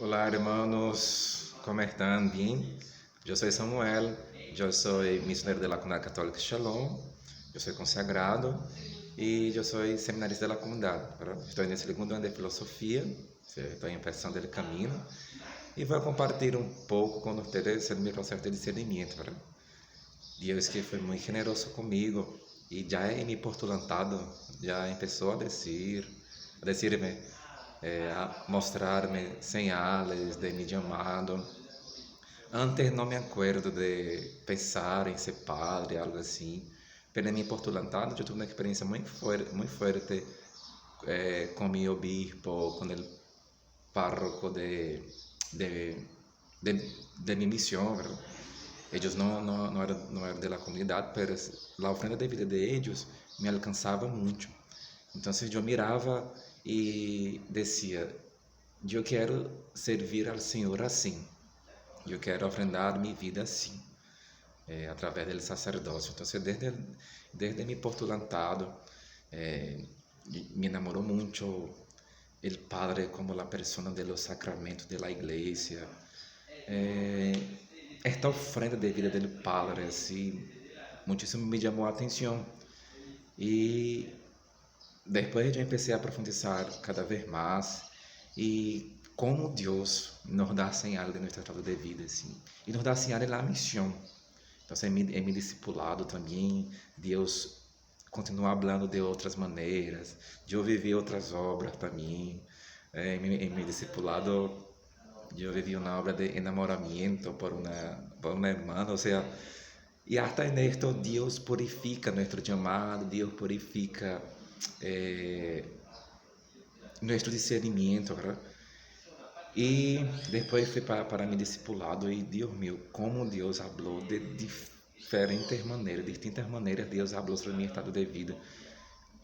Hola hermanos, ¿cómo están? Bien. Yo soy Samuel, yo soy misionero de la Comunidad Católica Shalom, yo soy consagrado y yo soy seminarista de la comunidad, ¿verdad? Estoy en el segundo año de filosofía, estoy empezando el camino y voy a compartir un poco con ustedes el mi proceso de discernimiento, ¿verdad? Dios que foi muito generoso comigo e já em me postulantado, já começou a dizer-me, a mostrar-me señales de mi chamado. Antes não me acuerdo de pensar em ser padre, algo assim, mas em mi postulantado eu tive uma experiência muito forte com mi obispo, com o párroco de, de, de mi misión, ¿verdad? Ellos no eran de la comunidad, pero la ofrenda de vida de ellos me alcanzaba mucho. Entonces yo miraba y decía, yo quiero servir al Señor así, yo quiero ofrendar mi vida así, a través del sacerdocio. Entonces desde mi postulantado, me enamoró mucho el Padre como la persona de los sacramentos de la iglesia. Esta ofrenda de vida del Padre, assim, muitíssimo me chamou a atenção. E depois eu comecei a aprofundar cada vez mais e como Deus nos dá señal de nosso estado de vida, assim, e nos dá señal na missão. Então, em mi discipulado também, Deus continua falando de outras maneiras, de eu viver outras obras também. Em mi discipulado, eu vivi uma obra de enamoramiento por una hermana, o sea, y hasta en esto Dios purifica nuestro llamado, Dios purifica nuestro discernimiento, ¿verdad? Y después fui para mi discipulado y Dios mío, como Dios habló de diferentes maneiras, distintas maneiras Deus falou sobre meu estado de vida.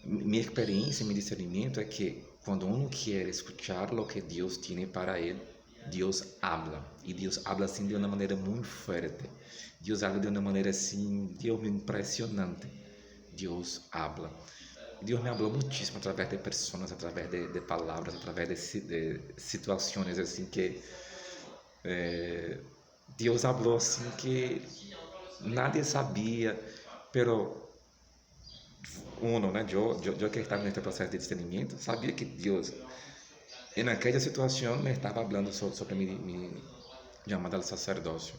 Minha experiência, meu discernimento é que quando uno quer escuchar lo que Deus tem para ele, Deus habla. E Deus habla assim de uma maneira muito forte. Deus habla de uma maneira assim, Deus impressionante. Deus habla. Deus me falou muitíssimo através de pessoas, através de palavras, através de situações assim que Deus falou assim que nadie sabia, pero uno, né? Eu que estava nesse processo de discernimento, sabia que Deus, em aquela situação, me estava falando sobre mi llamada al sacerdócio.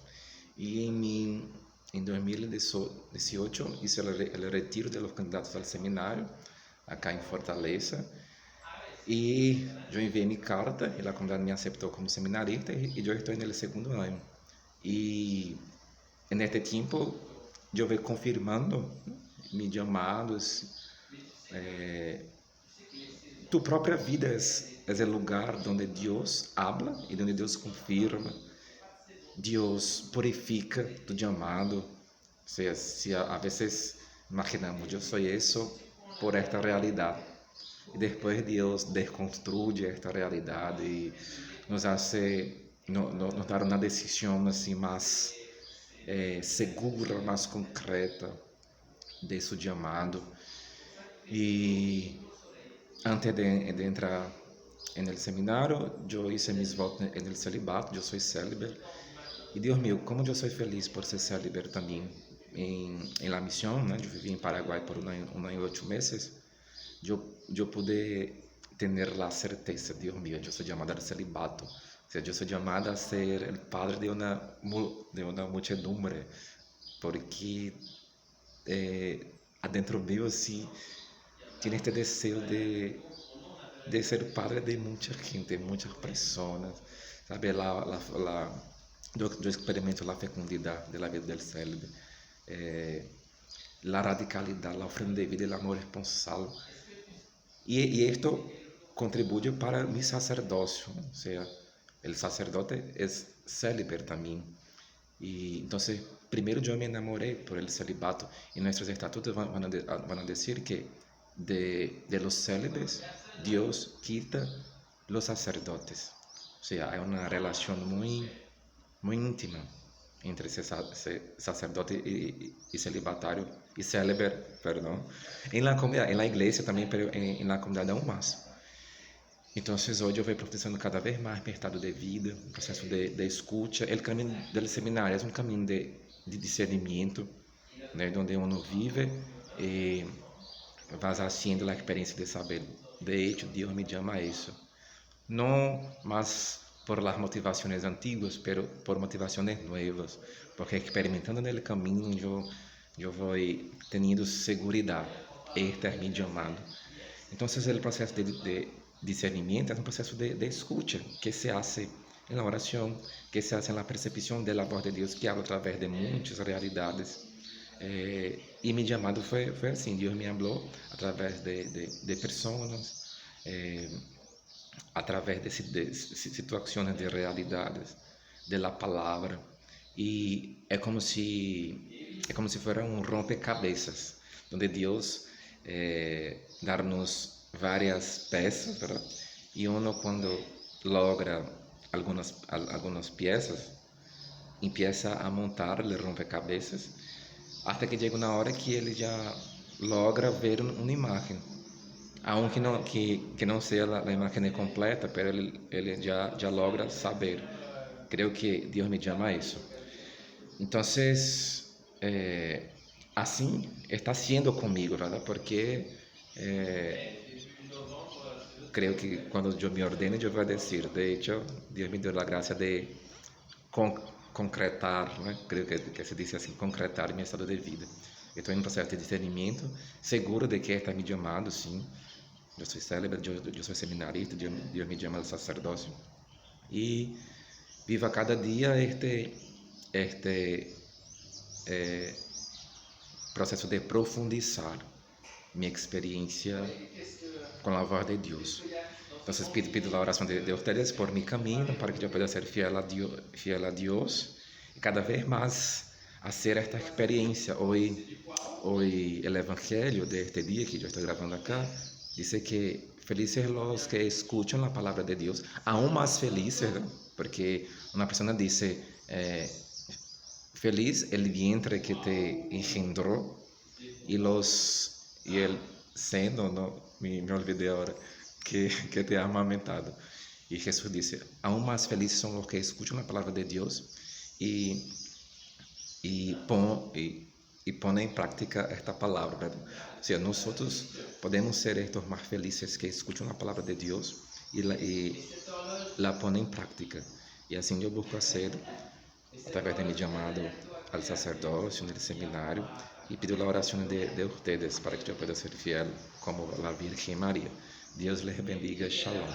E em 2018 hice el retiro de los candidatos al seminario, acá em Fortaleza. E eu enviei minha carta e a comunidade me aceitou como seminarista e eu estou no segundo ano. E neste tempo eu venho confirmando meus chamados. Tu própria vida é o lugar onde Deus habla e onde Deus confirma. Deus purifica tu chamado. Ou seja, se a vezes imaginamos, eu sou isso por esta realidade. E depois Deus desconstrui esta realidade e nos hace, nos dar uma decisão assim mais segura, mais concreta de seu chamado. E antes de entrar no seminário, eu hice mis votos no celibato, eu sou célibe. E Deus meu, como eu sou feliz por ser célibe também em la missão, né? Eu vivi em Paraguai por 1 año e 8 meses. Eu pude ter a certeza, Deus meu, eu sou chamado ao celibato. Ou seja, eu sou chamado a ser o padre de uma muchedumbre, porque adentro meu assim tem este desejo de ser padre de muita gente, muitas pessoas, sabe? Eu experimento a fecundidade da vida do célibe, a radicalidade, a ofrenda de vida, o amor responsável. E isto contribui para mi sacerdócio, ou seja, o sacerdote é célibe também. E então, primeiro eu me enamorei por el celibato e nossos estatutos vão dizer que de los célibes Deus quita los sacerdotes. O sea, hay una relación muy íntima entre ese sacerdote y celibatario y célibe, perdón, en la comunidad, en la iglesia también, pero en la comunidad aún más. Entonces hoy yo voy profundizando cada vez más mi estado de vida, un proceso de escucha. El camino del seminario es un camino de discernimiento, né, donde uno vive y vas haciendo la experiencia de saber, de hecho, Dios me llama a eso. No más por las motivaciones antiguas, pero por motivaciones nuevas, porque experimentando en el camino yo voy teniendo seguridad, este es mi llamado. Entonces el proceso de discernimiento es un proceso de escucha que se hace en la oración, que se hace en la percepción de la voz de Dios que habla a través de muchas realidades. Y mi llamado fue así, Dios me habló a través de personas, a través de situaciones, de realidades, de la palabra. Y es como si fuera un rompecabezas, donde Dios darnos varias piezas, ¿verdad? Y uno cuando logra algunas piezas, empieza a montar el rompecabezas, hasta que llega una hora que ele já logra ver uma imagem, aunque não seja a imagem completa, pero ele já logra saber. Creo que Deus me chama a isso. Então, assim está sendo comigo, ¿verdad? Porque creo que quando eu me ordene, eu vou dizer, de hecho, Deus me deu a graça de concretar, né? Creio que se diz assim, concretar meu estado de vida. Eu estou em um processo de discernimento, seguro de que está me chamando, sim. Eu sou célebre, eu sou seminarista, Deus me chama ao sacerdócio. E vivo a cada dia este processo de profundizar minha experiência com a voz de Deus. Entonces pido la oración de ustedes por mi camino para que yo pueda ser fiel a Dios y cada vez más hacer esta experiencia. Hoy el evangelio de este día que yo estoy grabando acá dice que felices los que escuchan la palabra de Dios, aún más felices, ¿no? Porque una persona dice, feliz el vientre que te engendró y el seno, no, me olvidé ahora, que te ha amamentado. Y Jesús dice, aún más felices son los que escuchan la palabra de Dios y ponen en práctica esta palabra, ¿verdad? O sea, nosotros podemos ser estos más felices que escuchan la palabra de Dios y la ponen en práctica. Y así yo busco hacer a través de mi llamado al sacerdocio, en el seminario, y pido la oración de ustedes para que yo pueda ser fiel como la Virgen María. Dios les bendiga. Shalom.